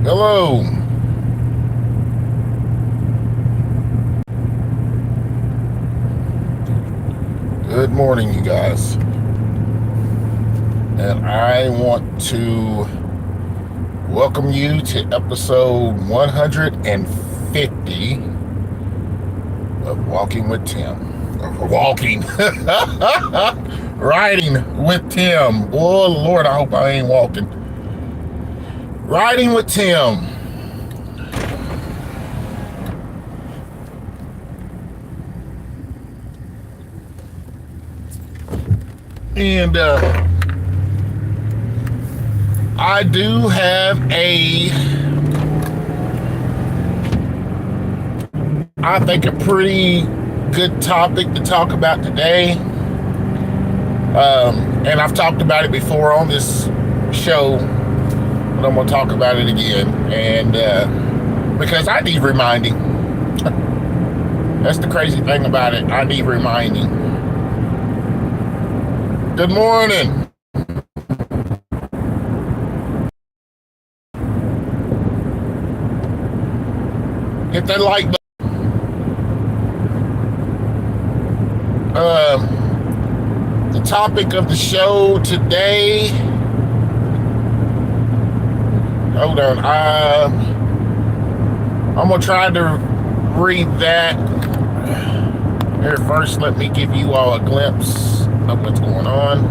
Hello. Good morning, you guys. And I want to welcome you to episode 150 of Walking with Tim. Walking. Riding with Tim. Oh, Lord, I hope I ain't walking. Riding with Tim. And I do have I think a pretty good topic to talk about today. And I've talked about it before on this show, but I'm going to talk about it again. And because I need reminding. That's the crazy thing about it. I need reminding. Good morning. Hit that like button. The topic of the show today. Hold on. I'm gonna try to read that. Here first, let me give you all a glimpse of what's going on.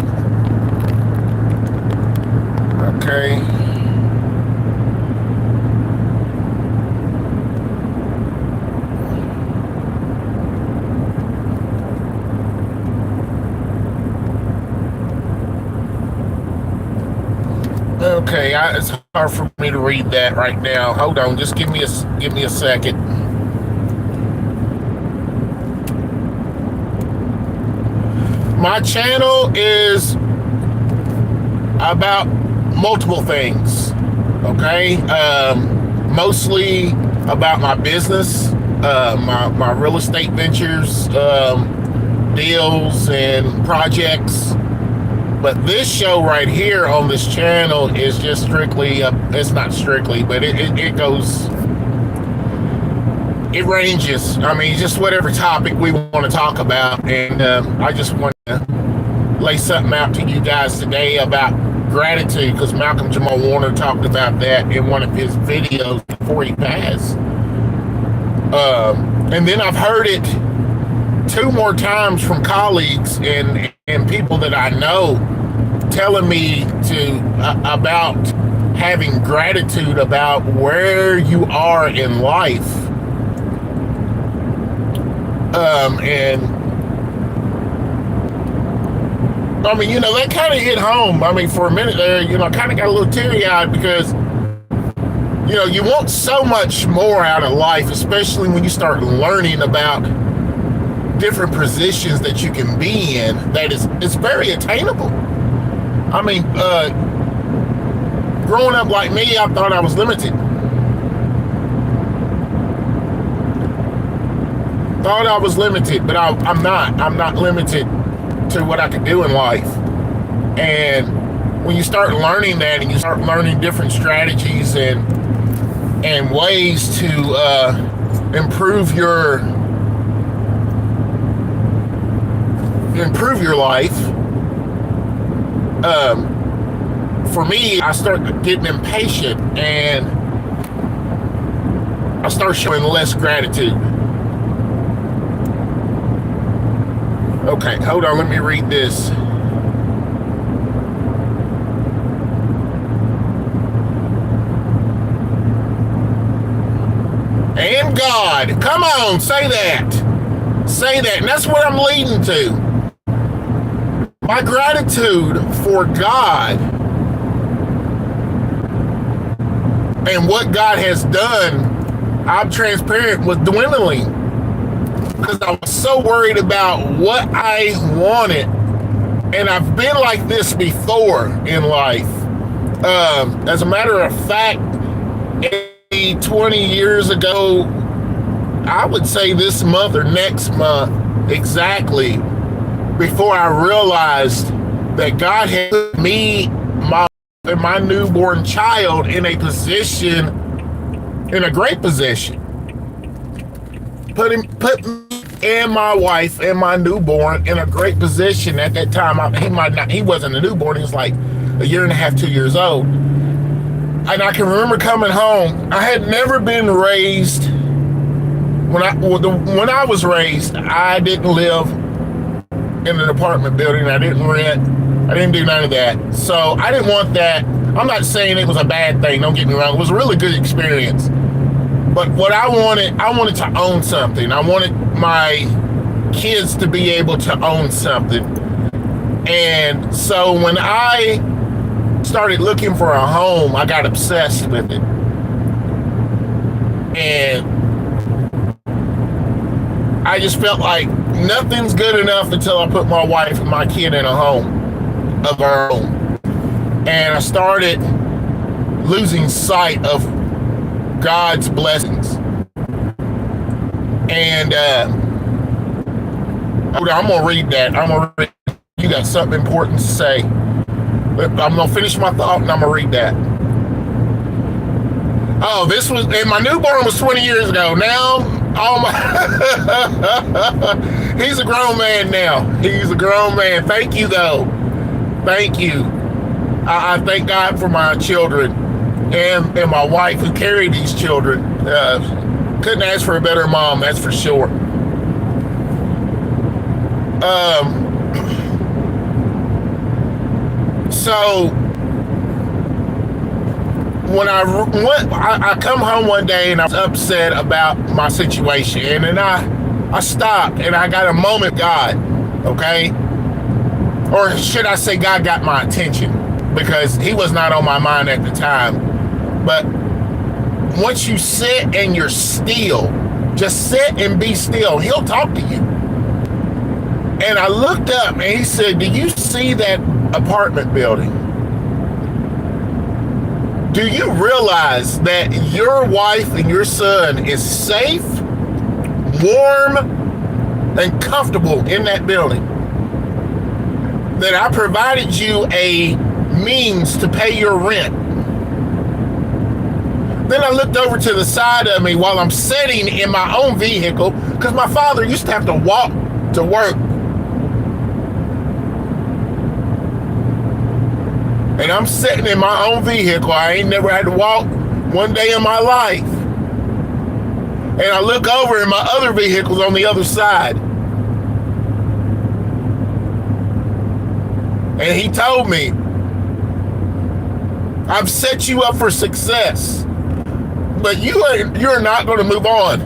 Okay. Okay, it's hard for me to read that right now. Hold on, just give me a second. My channel is about multiple things, okay? Mostly about my business, my real estate ventures, deals and projects. But this show right here on this channel is just strictly, it's not strictly, but it goes, it ranges. I mean, just whatever topic we want to talk about. And I just want to lay something out to you guys today about gratitude, because Malcolm Jamal Warner talked about that in one of his videos before he passed. And then I've heard it 2 more times from colleagues and people that I know telling me about having gratitude about where you are in life. And I mean, that kind of hit home. I mean, for a minute there, I kind of got a little teary-eyed because, you want so much more out of life, especially when you start learning about different positions that you can be in, that it's very attainable. I mean, growing up like me, I thought I was limited. Thought I was limited, but I'm not. I'm not limited to what I can do in life. And when you start learning that, and you start learning different strategies and ways to improve your life, for me, I start getting impatient and I start showing less gratitude. Okay, hold on, let me read this. And God, come on, say that. Say that, and that's what I'm leading to. My gratitude for God and what God has done, I'm transparent, was dwindling because I was so worried about what I wanted. And I've been like this before in life. As a matter of fact, 20 years ago, I would say this month or next month exactly, before I realized that God had put me, my newborn child, in a position in a great position. Put me and my wife and my newborn in a great position at that time. He wasn't a newborn. He was like a year and a half, 2 years old. And I can remember coming home. I had never been raised. When I was raised, I didn't live in an apartment building. I didn't rent. I didn't do none of that. So I didn't want that. I'm not saying it was a bad thing. Don't get me wrong. It was a really good experience. But what I wanted to own something. I wanted my kids to be able to own something. And so when I started looking for a home, I got obsessed with it. And I just felt like nothing's good enough until I put my wife and my kid in a home of our own. And I started losing sight of God's blessings. And I'm gonna read that. You got something important to say. I'm gonna finish my thought and I'm gonna read that. Oh, and my newborn was 20 years ago. Now, he's a grown man now. He's a grown man. Thank you, though. Thank you. I thank God for my children and my wife who carried these children. Couldn't ask for a better mom, that's for sure. So when I come home one day and I was upset about my situation, and then I stopped and I got a moment with God, okay? Or should I say God got my attention, because he was not on my mind at the time. But once you sit and you're still, just sit and be still, he'll talk to you. And I looked up and he said, do you see that apartment building? Do you realize that your wife and your son is safe, warm, and comfortable in that building? That I provided you a means to pay your rent. Then I looked over to the side of me while I'm sitting in my own vehicle, because my father used to have to walk to work. And I'm sitting in my own vehicle. I ain't never had to walk one day in my life. And I look over and my other vehicle's on the other side. And he told me, I've set you up for success, but you're not going to move on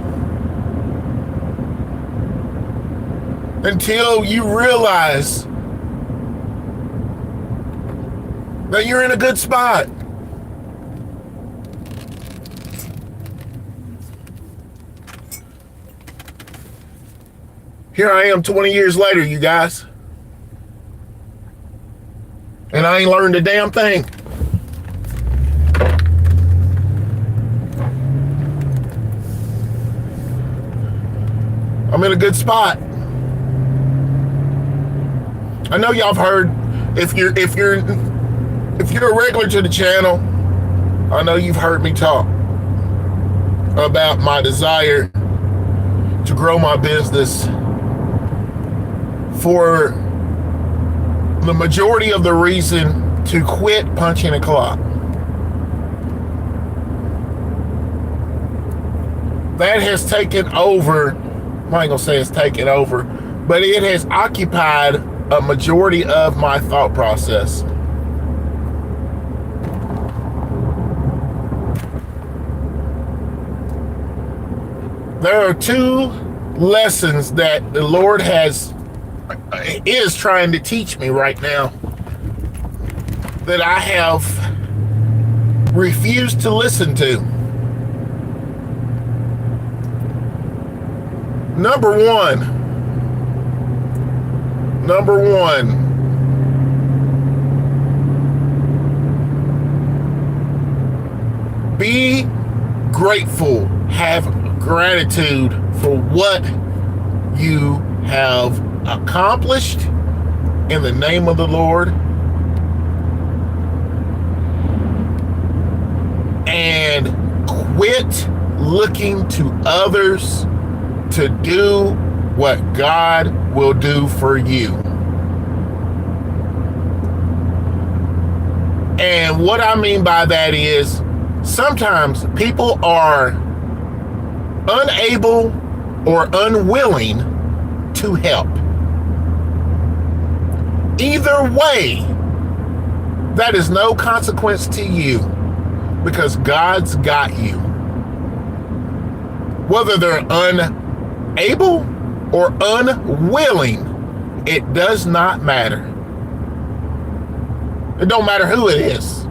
until you realize that you're in a good spot. Here I am 20 years later, you guys. And I ain't learned a damn thing. I'm in a good spot. I know y'all have heard, if you're a regular to the channel, I know you've heard me talk about my desire to grow my business. For the majority of the reason to quit punching a clock. That has taken over, I'm not gonna say it's taken over, but it has occupied a majority of my thought process. There are two lessons that the Lord is trying to teach me right now that I have refused to listen to. Number one, be grateful, have gratitude for what you have accomplished in the name of the Lord, and Quit looking to others to do what God will do for you. And what I mean by that is sometimes people are unable or unwilling to help. Either way, that is no consequence to you because God's got you. Whether they're unable or unwilling, it does not matter. It don't matter who it is.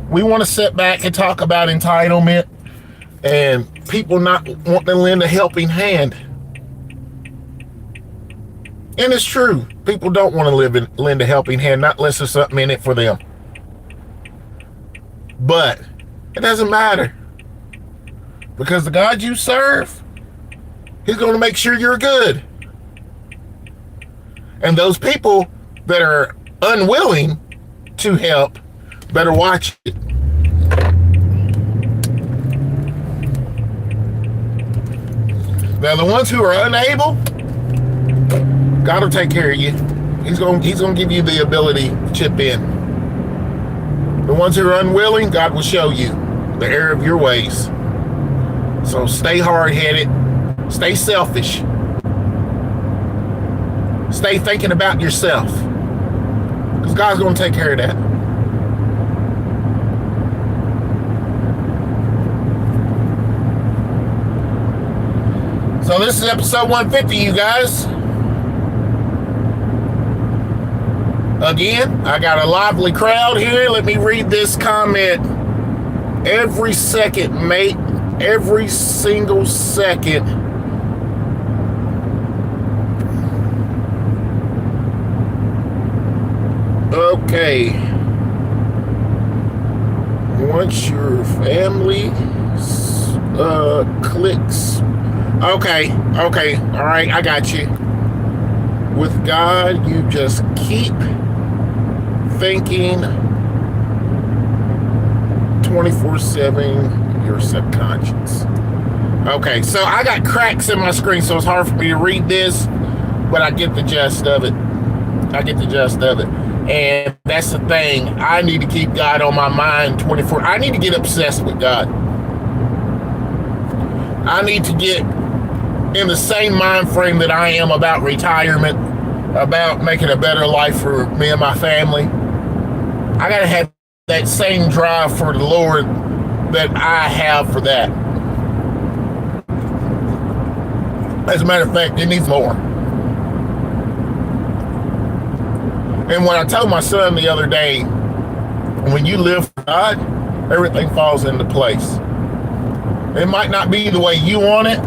We want to sit back and talk about entitlement and people not wanting to lend a helping hand. And it's true. People don't want to lend a helping hand, not unless there's something in it for them. But it doesn't matter. Because the God you serve, He's going to make sure you're good. And those people that are unwilling to help better watch it. Now the ones who are unable, God will take care of you. He's going to give you the ability to chip in. The ones who are unwilling, God will show you the error of your ways. So stay hard-headed, stay selfish, stay thinking about yourself, because God's going to take care of that. So this is episode 150, you guys. Again, I got a lively crowd here. Let me read this comment. Every second, mate. Every single second. Okay. Once your family clicks. Okay. All right, I got you. With God, you just keep thinking 24/7, your subconscious. Okay, so I got cracks in my screen, so it's hard for me to read this, but I get the gist of it. And that's the thing. I need to keep God on my mind 24. I need to get obsessed with God. I need to get in the same mind frame that I am about retirement, about making a better life for me and my family. I got to have that same drive for the Lord that I have for that. As a matter of fact, it needs more. And when I told my son the other day, when you live for God, everything falls into place. It might not be the way you want it,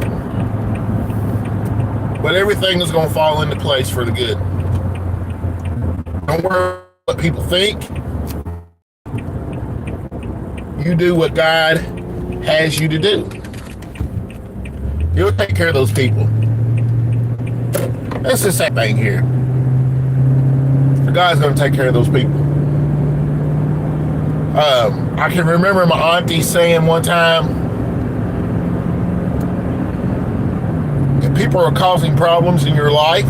but everything is going to fall into place for the good. Don't worry what people think. You do what God has you to do. He'll take care of those people. That's the same thing here. God's going to take care of those people. I can remember my auntie saying one time, if people are causing problems in your life,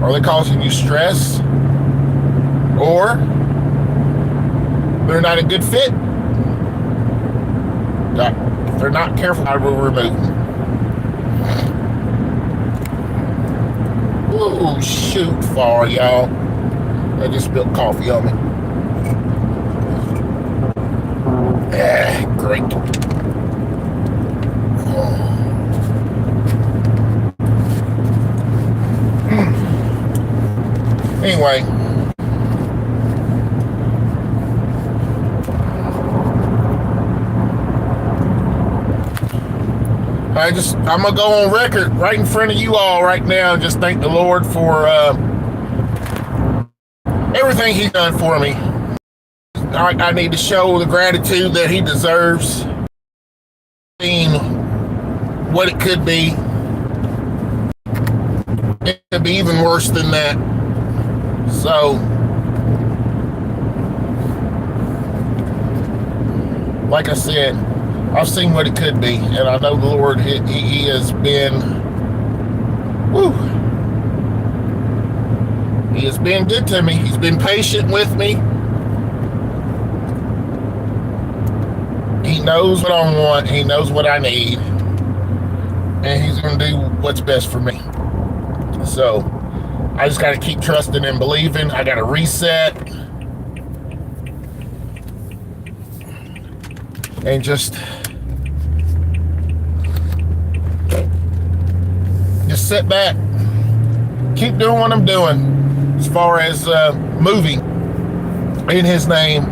are they causing you stress, or they're not a good fit, if they're not careful, I will remove them. Ooh, shoot far, y'all. I just spilled coffee on me. Great. Anyway. I'm going to go on record right in front of you all right now and just thank the Lord for everything He's done for me. I need to show the gratitude that He deserves. Seeing what it could be. It could be even worse than that. So, like I said, I've seen what it could be, and I know the Lord, he has been, woo, he has been good to me. He's been patient with me. He knows what I want. He knows what I need. And he's going to do what's best for me. So I just got to keep trusting and believing. I got to reset. And just sit back. Keep doing what I'm doing as far as moving in his name,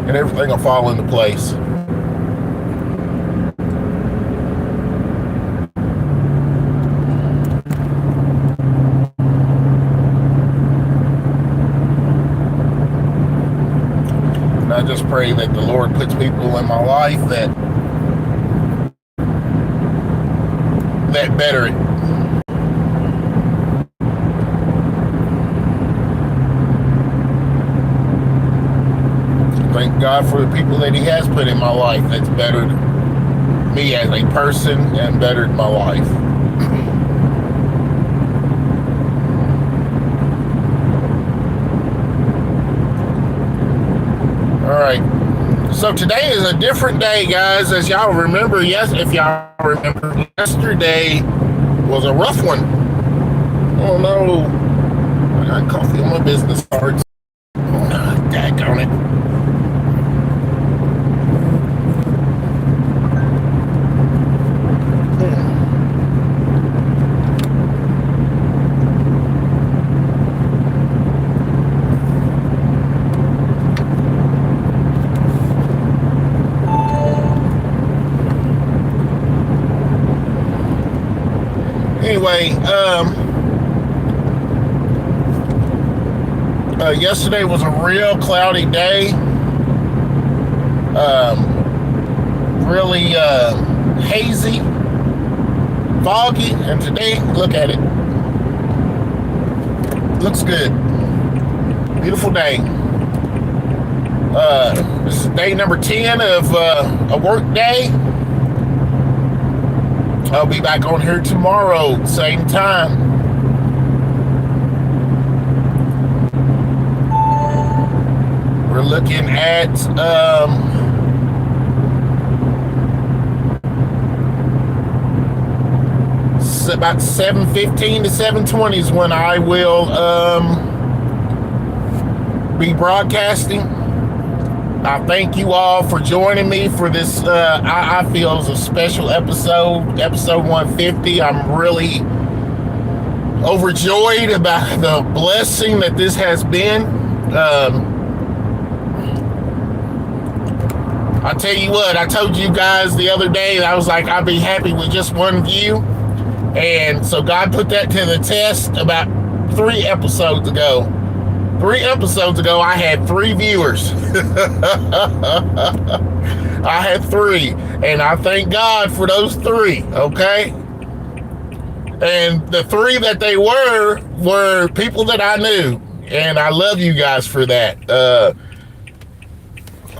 and everything will fall into place. And I just pray that the Lord puts people in my life that better it. Thank God for the people that he has put in my life that's bettered me as a person and bettered my life. All right. So today is a different day, guys. As y'all remember, if y'all remember, yesterday was a rough one. Oh no. I got coffee on my business cards. Oh, daggone it. Anyway, yesterday was a real cloudy day. Really hazy, foggy, and today, look at it. Looks good. Beautiful day. This is day number 10 of a work day. I'll be back on here tomorrow, same time. We're looking at about 7:15 to 7:20 is when I will be broadcasting. I thank you all for joining me for this, I feel is a special episode 150. I'm really overjoyed about the blessing that this has been. I tell you what, I told you guys the other day that I was like, I'd be happy with just one view. And so God put that to the test about 3 episodes ago. 3 episodes ago, I had 3 viewers. I had 3, and I thank God for those 3, okay? And the 3 that they were people that I knew, and I love you guys for that.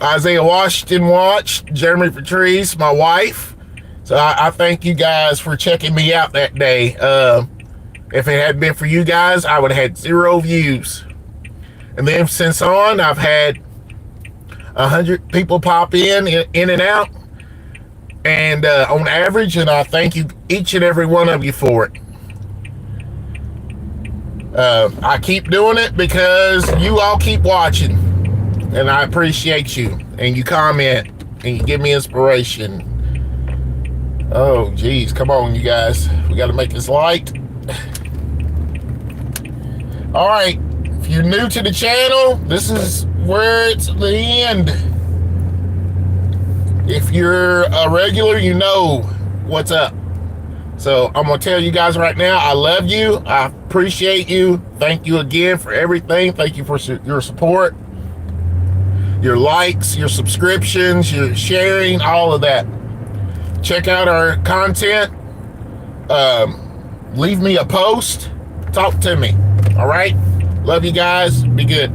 Isaiah Washington watched, Jeremy Patrice, my wife. So I thank you guys for checking me out that day. If it hadn't been for you guys, I would have had 0 views. And then since on, I've had 100 people pop in and out, and on average, and I thank you, each and every one of you, for it. I keep doing it because you all keep watching, and I appreciate you, and you comment, and you give me inspiration. Oh, geez, come on, you guys. We got to make this light. All right. If you're new to the channel, this is where it's the end. If you're a regular, you know what's up. So I'm going to tell you guys right now, I love you. I appreciate you. Thank you again for everything. Thank you for your support, your likes, your subscriptions, your sharing, all of that. Check out our content. Leave me a post. Talk to me. All right? Love you guys. Be good.